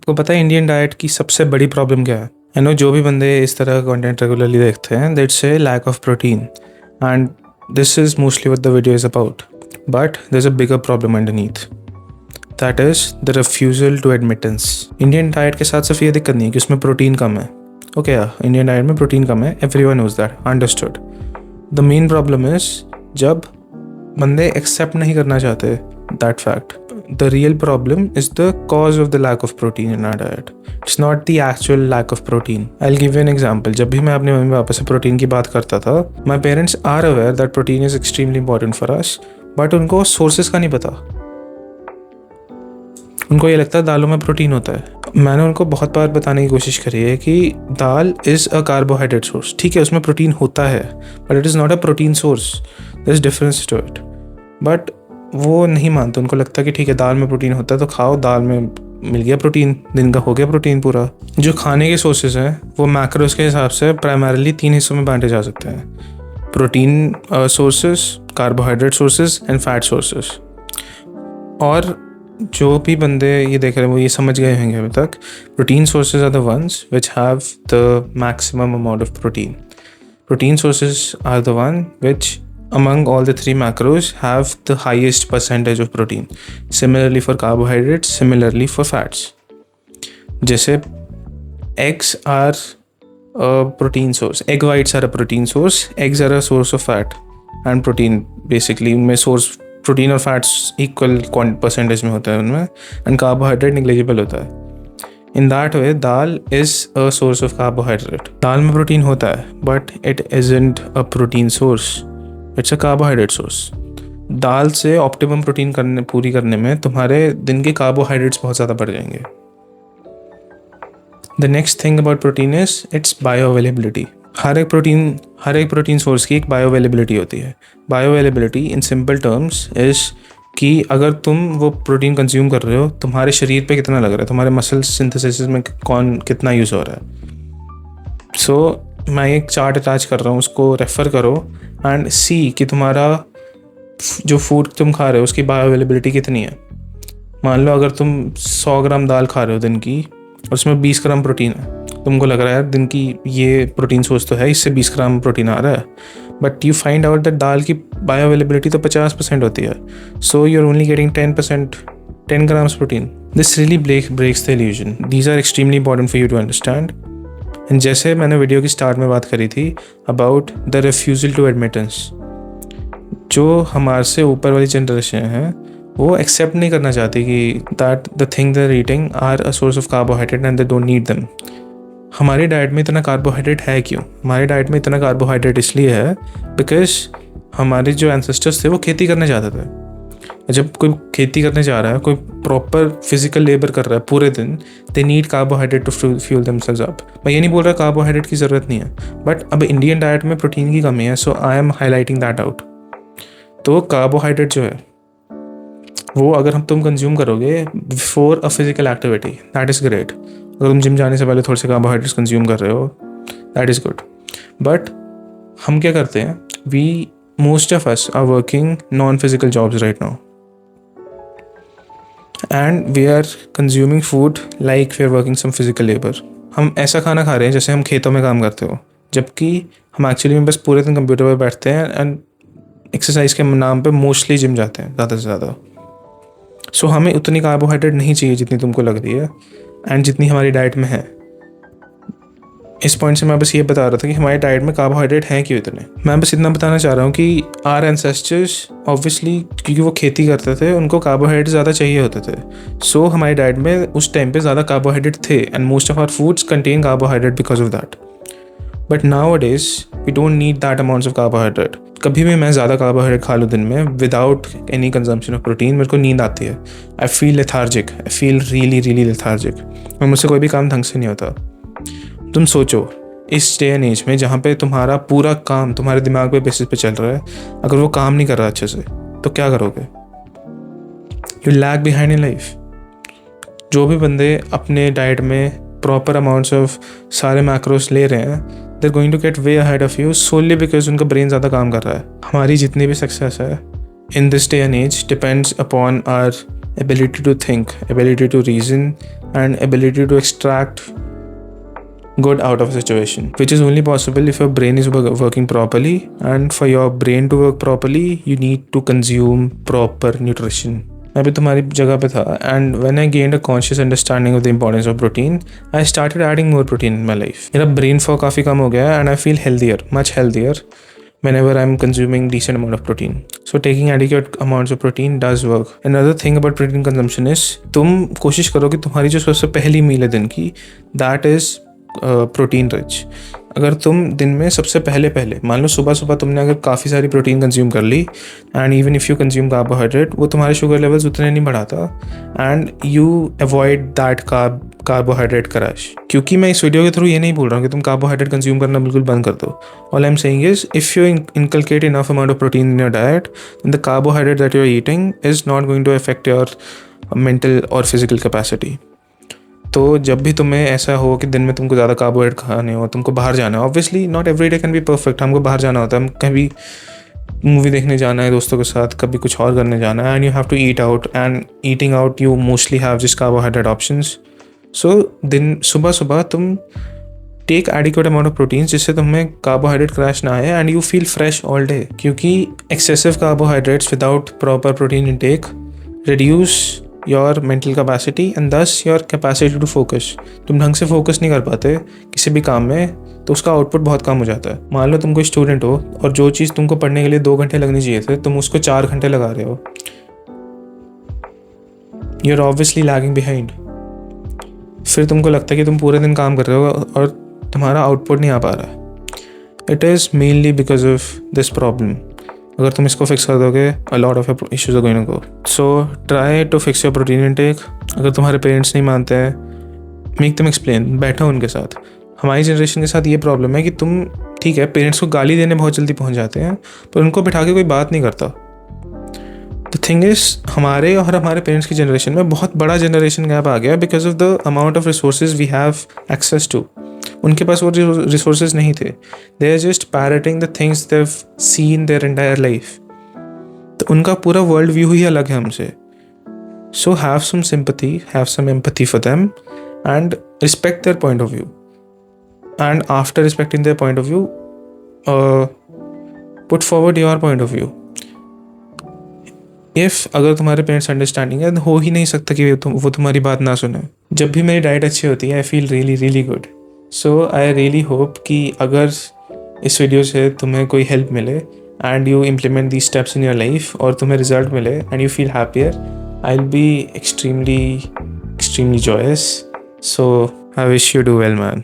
आपको पता है इंडियन डाइट की सबसे बड़ी प्रॉब्लम क्या है? आई नो जो भी बंदे इस तरह का कंटेंट रेगुलरली देखते हैं, that's a lack of protein, and this is mostly what the video is about. But there is a bigger problem underneath, that is the refusal to admittance. Indian diet के साथ सिर्फ ये दिक्कत नहीं है कि उसमें प्रोटीन कम है. ओके इंडियन डाइट में प्रोटीन कम है, everyone knows that, understood. The main problem is जब बंदे एक्सेप्ट नहीं करना चाहते that fact. The real problem is the cause of the lack of protein in our diet. It's not the actual lack of protein. I'll give you an example. जब भी मैं अपने mummy papa से protein की बात करता था, my parents are aware that protein is extremely important for us, but उनको सोर्सेस का नहीं पता. उनको ये लगता है दालों में प्रोटीन होता है. मैंने उनको बहुत बार बताने की कोशिश करी है कि dal is a carbohydrate source. ठीक है, उसमें प्रोटीन होता है, but it is not a protein source. There is difference to it. But वो नहीं मानते. उनको लगता है कि ठीक है, दाल में प्रोटीन होता है तो खाओ, दाल में मिल गया प्रोटीन, दिन का हो गया प्रोटीन पूरा. जो खाने के सोर्सेज हैं वो मैक्रोस के हिसाब से प्राइमरीली 3 हिस्सों में बांटे जा सकते हैं: protein sources, carbohydrate sources and fat sources. और जो भी बंदे ये देख रहे हैं वो ये समझ गए होंगे अभी तक, protein sources are the ones which have the maximum amount of protein. Protein sources are the one which among all the 3 macros have the highest percentage of protein. Similarly for carbohydrates, similarly for fats. जैसे eggs are a protein source, egg whites are a protein source, eggs are a source of fat and protein. Basically उनमें source protein और fats equal percentage में होता है उनमें, and carbohydrate negligible होता है. In that way, dal is a source of carbohydrate. दाल में protein होता है but it isn't a protein source. It's a carbohydrate source. दाल से ऑप्टिमम प्रोटीन पूरी करने में तुम्हारे दिन के कार्बोहाइड्रेट्स बहुत ज़्यादा बढ़ जाएंगे. The next thing about protein is its bioavailability. हर एक प्रोटीन सोर्स की एक बायो अवेलेबिलिटी होती है. Bioavailability in simple terms is कि अगर तुम वो प्रोटीन कंज्यूम कर रहे हो, तुम्हारे शरीर पे कितना लग रहा है, तुम्हारे मसल सिंथेसिस में कितना यूज़ हो रहा है. सो मैं एक चार्ट अटैच कर रहा हूँ, उसको रेफ़र करो एंड सी कि तुम्हारा जो फूड तुम खा रहे हो उसकी बायो अवेलेबिलिटी कितनी है. मान लो अगर तुम 100 ग्राम दाल खा रहे हो दिन की और उसमें 20 ग्राम प्रोटीन है, तुमको लग रहा है यार दिन की ये प्रोटीन सोर्स तो है, इससे 20 ग्राम प्रोटीन आ रहा है, but you find out that दाल की बायो अवेलेबिलिटी तो 50% होती है. So you are only getting 10 grams protein. This really breaks the illusion. These are extremely important for you to understand. And जैसे मैंने वीडियो की स्टार्ट में बात करी थी about the refusal to admittance, जो हमारे से ऊपर वाली जनरेशन है वो एक्सेप्ट नहीं करना चाहती कि that the thing they are eating are a source of carbohydrate and they don't need them. हमारी डाइट में इतना कार्बोहाइड्रेट है क्यों? हमारी डाइट में इतना कार्बोहाइड्रेट इसलिए है बिकॉज हमारे जो एंसेस्टर्स थे वो खेती करने जाते थे. जब कोई खेती करने जा रहा है, कोई प्रॉपर फिजिकल लेबर कर रहा है पूरे दिन, they need carbohydrate to fuel themselves up. मैं ये नहीं बोल रहा कार्बोहाइड्रेट की ज़रूरत नहीं है, बट अब इंडियन डाइट में प्रोटीन की कमी है, so I am highlighting that out. तो कार्बोहाइड्रेट जो है वो अगर तुम कंज्यूम करोगे before a physical activity, that is great. अगर तुम जिम जाने से पहले थोड़े से कार्बोहाइड्रेट्स कंज्यूम कर रहे हो, दैट इज़ गुड. बट हम क्या करते हैं, we most of us are working non physical jobs right now and we are consuming food like we are working some physical labor. हम ऐसा खाना खा रहे हैं जैसे हम खेतों में काम करते हो, जबकि हम एक्चुअली में बस पूरे दिन कंप्यूटर पर बैठते हैं एंड एक्सरसाइज के नाम पे मोस्टली जिम जाते हैं ज़्यादा से ज़्यादा. सो हमें उतनी कार्बोहाइड्रेट नहीं चाहिए जितनी तुमको लग रही है एंड जितनी हमारी डाइट में है. इस पॉइंट से मैं बस ये बता रहा था कि हमारी डाइट में कार्बोहाइड्रेट हैं क्यों इतने. मैं बस इतना बताना चाह रहा हूँ कि आवर एंसेस्टर्स ऑब्वियसली, क्योंकि वो खेती करते थे, उनको कार्बोहाइड्रेट ज़्यादा चाहिए होते थे. सो हमारी डाइट में उस टाइम पे ज़्यादा कार्बोहाइड्रेट थे and most of our foods contain carbohydrate because of that. But nowadays we don't need that amounts of carbohydrate. कभी भी मैं ज़्यादा कार्बोहाइड्रेट खा लूँ दिन में without any consumption of protein, मेरे को नींद आती है. I feel lethargic, I feel really lethargic, और मुझसे कोई भी काम ढंग से नहीं होता. तुम सोचो इस डे एंड एज में जहाँ पे तुम्हारा पूरा काम तुम्हारे दिमाग पे बेसिस पे चल रहा है, अगर वो काम नहीं कर रहा अच्छे से तो क्या करोगे? You lag behind in life. जो भी बंदे अपने डाइट में प्रॉपर अमाउंट्स ऑफ सारे मैक्रोस ले रहे हैं, they are going to get way ahead of you solely because उनका ब्रेन ज़्यादा काम कर रहा है. हमारी जितनी भी सक्सेस है in this day and age depends upon our ability to think, ability to reason, and ability to extract good out of a situation, which is only possible if your brain is working properly. And for your brain to work properly, you need to consume proper nutrition. मैं भी तुम्हारी जगह पे था, and when I gained a conscious understanding of the importance of protein, I started adding more protein in my life. मेरा brain fog काफ़ी कम हो गया है, and I feel healthier, much healthier whenever I'm consuming decent amount of protein. So taking adequate amounts of protein does work. Another thing about protein consumption is तुम कोशिश करो कि तुम्हारी जो सबसे पहली मील है दिन की, that is प्रोटीन रिच. अगर तुम दिन में सबसे पहले मान लो सुबह तुमने अगर काफ़ी सारी प्रोटीन कंज्यूम कर ली, and even if you consume carbohydrate, वो तुम्हारे शुगर लेवल्स उतने नहीं बढ़ाता, and you avoid that carbohydrate crash. क्योंकि मैं इस वीडियो के थ्रू ये नहीं बोल रहा हूँ कि तुम कार्बोहाइड्रेट कंज्यूम करना बिल्कुल बंद कर दो. All I am saying is if you inculcate enough amount of protein in your diet, the carbohydrate that you are eating is not going to affect your mental और फिजिकल कैपेसिटी. तो जब भी तुम्हें ऐसा हो कि दिन में तुमको ज़्यादा कार्बोहाइड्रेट खाने हो, तुमको बाहर जाना है, obviously not every day can be perfect, हमको बाहर जाना होता है, हम कभी मूवी देखने जाना है दोस्तों के साथ, कभी कुछ और करने जाना है, and you have to eat out, and eating out you mostly have just carbohydrate options. So दिन सुबह तुम take adequate amount of protein जिससे तुम्हें कार्बोहाइड्रेट क्रैश ना आए, and you feel fresh all day. क्योंकि excessive carbohydrates without proper protein intake reduce your mental capacity and thus your capacity to focus. तुम ढंग से फोकस नहीं कर पाते किसी भी काम में, तो उसका आउटपुट बहुत कम हो जाता है. मान लो तुम कोई स्टूडेंट हो और जो चीज़ तुमको पढ़ने के लिए 2 घंटे लगने चाहिए थे, तुम उसको 4 घंटे लगा रहे हो, you are obviously lagging behind. फिर तुमको लगता है कि तुम पूरे दिन काम कर रहे हो और तुम्हारा आउटपुट नहीं आ पा रहा. It is mainly because of this problem. अगर तुम इसको फिक्स कर दोगे, a lot of issues are going to go. So try to fix your protein intake. अगर तुम्हारे पेरेंट्स नहीं मानते हैं, मेक देम एक्सप्लेन, बैठो उनके साथ. हमारी जनरेशन के साथ ये प्रॉब्लम है कि तुम ठीक है पेरेंट्स को गाली देने बहुत जल्दी पहुंच जाते हैं, पर उनको बिठा के कोई बात नहीं करता. द थिंग इज हमारे और हमारे पेरेंट्स की जनरेशन में बहुत बड़ा जनरेशन गैप आ गया because of the amount of resources we have access to. उनके पास वो रिसोर्सेज नहीं थे. They are just parroting the things they have seen their entire life. तो उनका पूरा वर्ल्ड व्यू ही अलग है हमसे. So have some sympathy, have some empathy for them, and respect their point of view. And after respecting their point of view, put forward your point of view. If अगर तुम्हारे parents understanding है, हो ही नहीं सकता कि वो तुम्हारी बात ना सुने. जब भी मेरी डाइट अच्छी होती है, I feel really good. So I really hope कि अगर इस वीडियो से तुम्हें कोई हेल्प मिले and you implement the steps in your life और तुम्हें रिजल्ट मिले and you feel happier, I will be extremely joyous. So I wish you do well man.